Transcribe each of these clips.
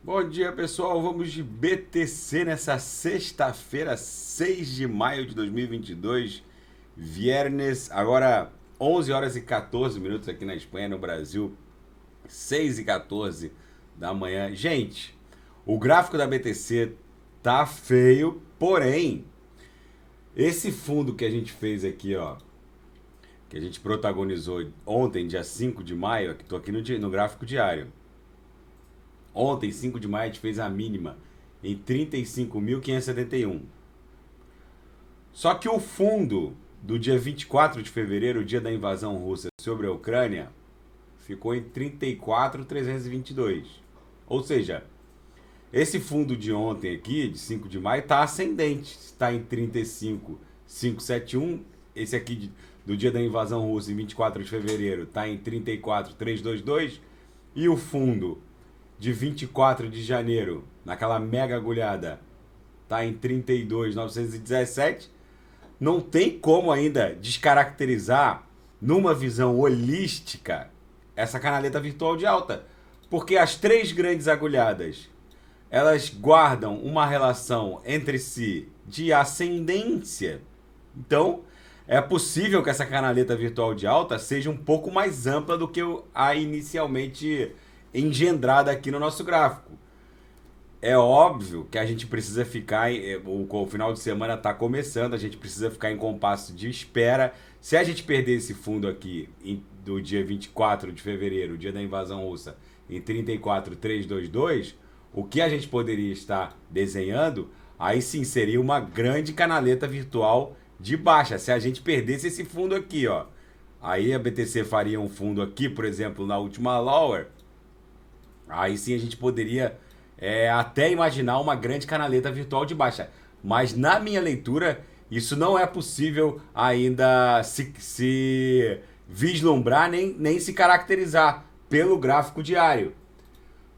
Bom dia, pessoal. Vamos de BTC nessa sexta-feira, 6 de maio de 2022. Viernes, agora 11 horas e 14 minutos aqui na Espanha, no Brasil, 6 e 14 da manhã. Gente, o gráfico da BTC tá feio, porém, esse fundo que a gente fez aqui, ó, que a gente protagonizou ontem, dia 5 de maio, que tô aqui no gráfico diário. Ontem, 5 de maio, a gente fez a mínima em 35.571. Só que o fundo do dia 24 de fevereiro, o dia da invasão russa sobre a Ucrânia, ficou em 34.322. Ou seja, esse fundo de ontem aqui, de 5 de maio, está ascendente. Está em 35.571. Esse aqui do dia da invasão russa, em 24 de fevereiro, está em 34.322. E o fundo de 24 de janeiro, naquela mega agulhada, tá em 32.917. Não tem como ainda descaracterizar, numa visão holística, essa canaleta virtual de alta. Porque as três grandes agulhadas, elas guardam uma relação entre si de ascendência. Então, é possível que essa canaleta virtual de alta seja um pouco mais ampla do que a inicialmente engendrada aqui no nosso gráfico. É óbvio que a gente precisa ficar. O final de semana está começando, a gente precisa ficar em compasso de espera. Se a gente perder esse fundo aqui do dia 24 de fevereiro, dia da invasão russa, em 34.322, o que a gente poderia estar desenhando, aí sim seria uma grande canaleta virtual de baixa. Se a gente perdesse esse fundo aqui, ó, aí a BTC faria um fundo aqui, por exemplo, na última lower. Aí sim a gente poderia até imaginar uma grande canaleta virtual de baixa. Mas na minha leitura, isso não é possível ainda se vislumbrar nem se caracterizar pelo gráfico diário.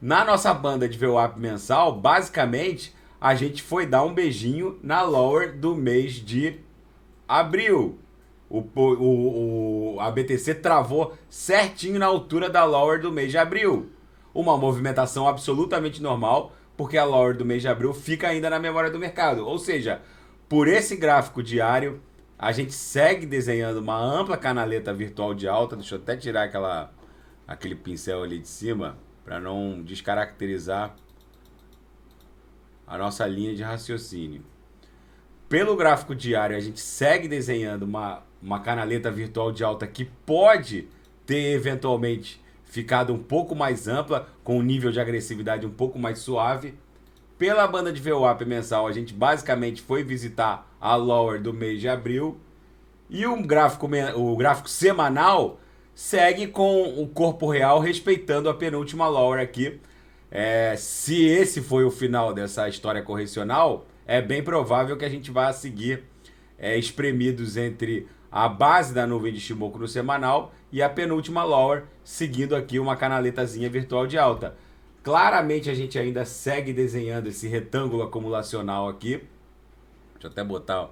Na nossa banda de VWAP mensal, basicamente, a gente foi dar um beijinho na lower do mês de abril. A BTC travou certinho na altura da lower do mês de abril. Uma movimentação absolutamente normal, porque a lower do mês de abril fica ainda na memória do mercado. Ou seja, por esse gráfico diário, a gente segue desenhando uma ampla canaleta virtual de alta. Deixa eu até tirar aquele pincel ali de cima, para não descaracterizar a nossa linha de raciocínio. Pelo gráfico diário, a gente segue desenhando uma canaleta virtual de alta que pode ter eventualmente ficado um pouco mais ampla, com um nível de agressividade um pouco mais suave. Pela banda de VWAP mensal, a gente basicamente foi visitar a lower do mês de abril. E o gráfico semanal segue com o corpo real respeitando a penúltima lower aqui. Se esse foi o final dessa história correcional, é bem provável que a gente vá seguir espremidos entre a base da nuvem de Shimoku no semanal e a penúltima lower, seguindo aqui uma canaletazinha virtual de alta. Claramente a gente ainda segue desenhando esse retângulo acumulacional aqui. Deixa eu até botar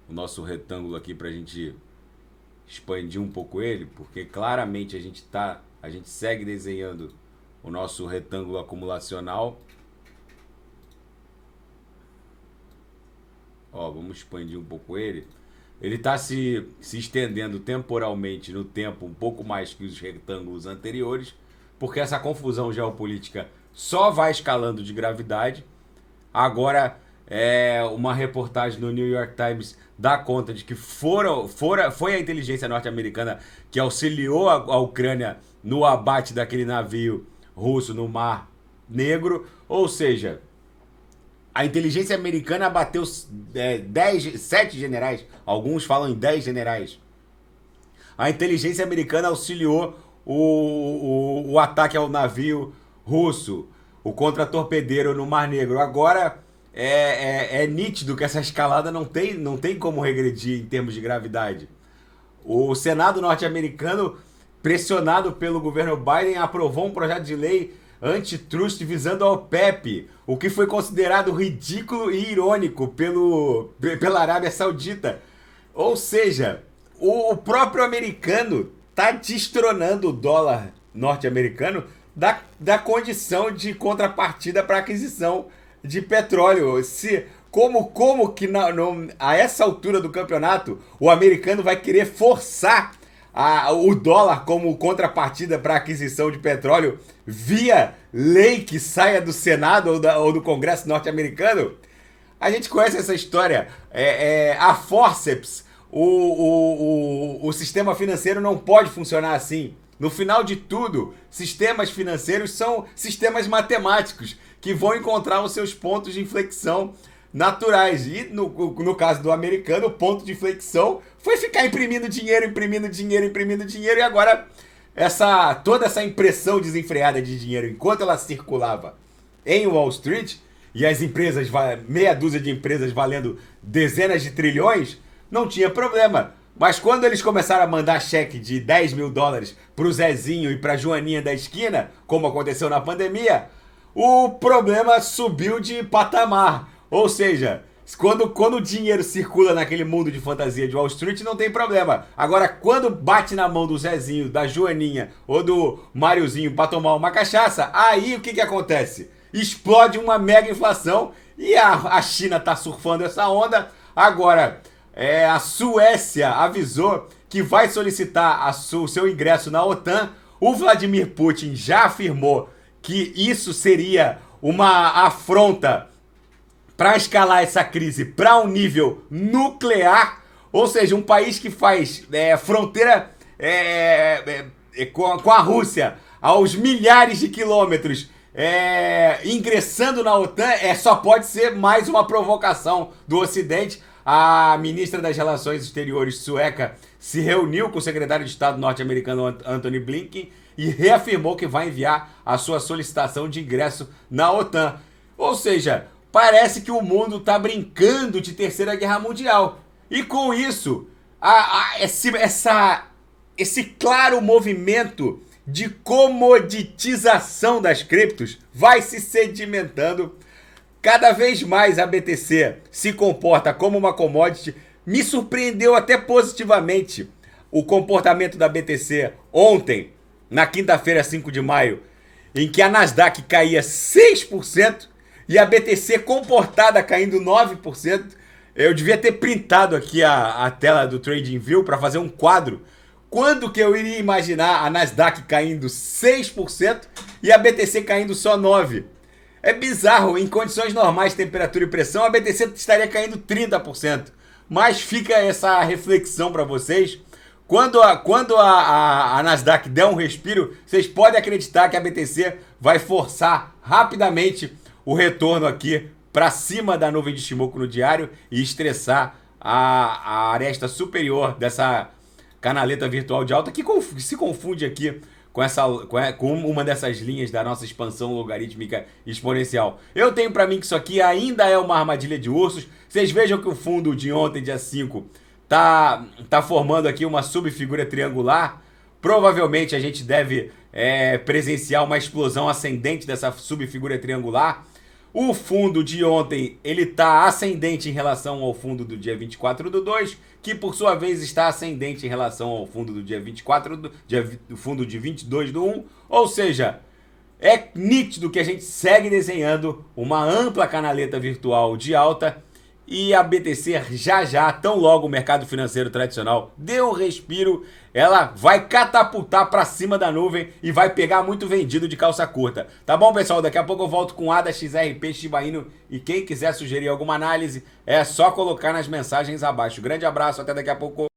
o nosso retângulo aqui para a gente expandir um pouco ele, porque claramente a gente segue desenhando o nosso retângulo acumulacional. Ó, vamos expandir um pouco ele. Ele está se estendendo temporalmente no tempo um pouco mais que os retângulos anteriores, porque essa confusão geopolítica só vai escalando de gravidade. Agora, uma reportagem no New York Times dá conta de que foi a inteligência norte-americana que auxiliou a Ucrânia no abate daquele navio russo no Mar Negro. Ou seja, a inteligência americana abateu 7 generais, alguns falam em 10 generais. A inteligência americana auxiliou o ataque ao navio russo, o contra-torpedeiro no Mar Negro. Agora é nítido que essa escalada não tem como regredir em termos de gravidade. O Senado norte-americano, pressionado pelo governo Biden, aprovou um projeto de lei antitrust visando a OPEP, o que foi considerado ridículo e irônico pela Arábia Saudita. Ou seja, o próprio americano está destronando o dólar norte-americano da condição de contrapartida para aquisição de petróleo. Como que a essa altura do campeonato o americano vai querer forçar o dólar como contrapartida para aquisição de petróleo via lei que saia do Senado ou do Congresso norte-americano? A gente conhece essa história. A forceps, o sistema financeiro não pode funcionar assim. No final de tudo, sistemas financeiros são sistemas matemáticos que vão encontrar os seus pontos de inflexão naturais. E no caso do americano, o ponto de inflexão foi ficar imprimindo dinheiro, e agora toda essa impressão desenfreada de dinheiro, enquanto ela circulava em Wall Street, e as empresas, meia dúzia de empresas valendo dezenas de trilhões, não tinha problema. Mas quando eles começaram a mandar cheque de 10 mil dólares pro Zezinho e pra Joaninha da esquina, como aconteceu na pandemia, o problema subiu de patamar. Ou seja, quando o dinheiro circula naquele mundo de fantasia de Wall Street, não tem problema. Agora, quando bate na mão do Zezinho, da Joaninha ou do Máriozinho pra tomar uma cachaça, aí o que acontece? Explode uma mega inflação e a China tá surfando essa onda. Agora, a Suécia avisou que vai solicitar o seu ingresso na OTAN. O Vladimir Putin já afirmou que isso seria uma afronta para escalar essa crise para um nível nuclear. Ou seja, um país que faz fronteira com a Rússia aos milhares de quilômetros, ingressando na OTAN, só pode ser mais uma provocação do Ocidente. A ministra das Relações Exteriores sueca se reuniu com o secretário de Estado norte-americano Antony Blinken e reafirmou que vai enviar a sua solicitação de ingresso na OTAN. Ou seja, parece que o mundo está brincando de Terceira Guerra Mundial. E com isso, esse claro movimento de comoditização das criptos vai se sedimentando. Cada vez mais a BTC se comporta como uma commodity. Me surpreendeu até positivamente o comportamento da BTC ontem, na quinta-feira, 5 de maio, em que a Nasdaq caía 6% e a BTC comportada caindo 9%. Eu devia ter printado aqui a tela do TradingView para fazer um quadro. Quando que eu iria imaginar a Nasdaq caindo 6% e a BTC caindo só 9%? É bizarro, em condições normais de temperatura e pressão, a BTC estaria caindo 30%. Mas fica essa reflexão para vocês. Quando a Nasdaq der um respiro, vocês podem acreditar que a BTC vai forçar rapidamente o retorno aqui para cima da nuvem de Shimoku no diário e estressar a aresta superior dessa canaleta virtual de alta que se confunde aqui com uma dessas linhas da nossa expansão logarítmica exponencial. Eu tenho para mim que isso aqui ainda é uma armadilha de ursos. Vocês vejam que o fundo de ontem, dia 5, tá formando aqui uma subfigura triangular. Provavelmente a gente deve presenciar uma explosão ascendente dessa subfigura triangular. O fundo de ontem, ele está ascendente em relação ao fundo do dia 24/2, que por sua vez está ascendente em relação ao fundo do dia 24, do fundo de 22/1. Ou seja, é nítido que a gente segue desenhando uma ampla canaleta virtual de alta e a BTC já, tão logo o mercado financeiro tradicional deu um respiro, ela vai catapultar para cima da nuvem e vai pegar muito vendido de calça curta. Tá bom, pessoal? Daqui a pouco eu volto com ADA, XRP, Shiba Inu e quem quiser sugerir alguma análise é só colocar nas mensagens abaixo. Grande abraço, até daqui a pouco.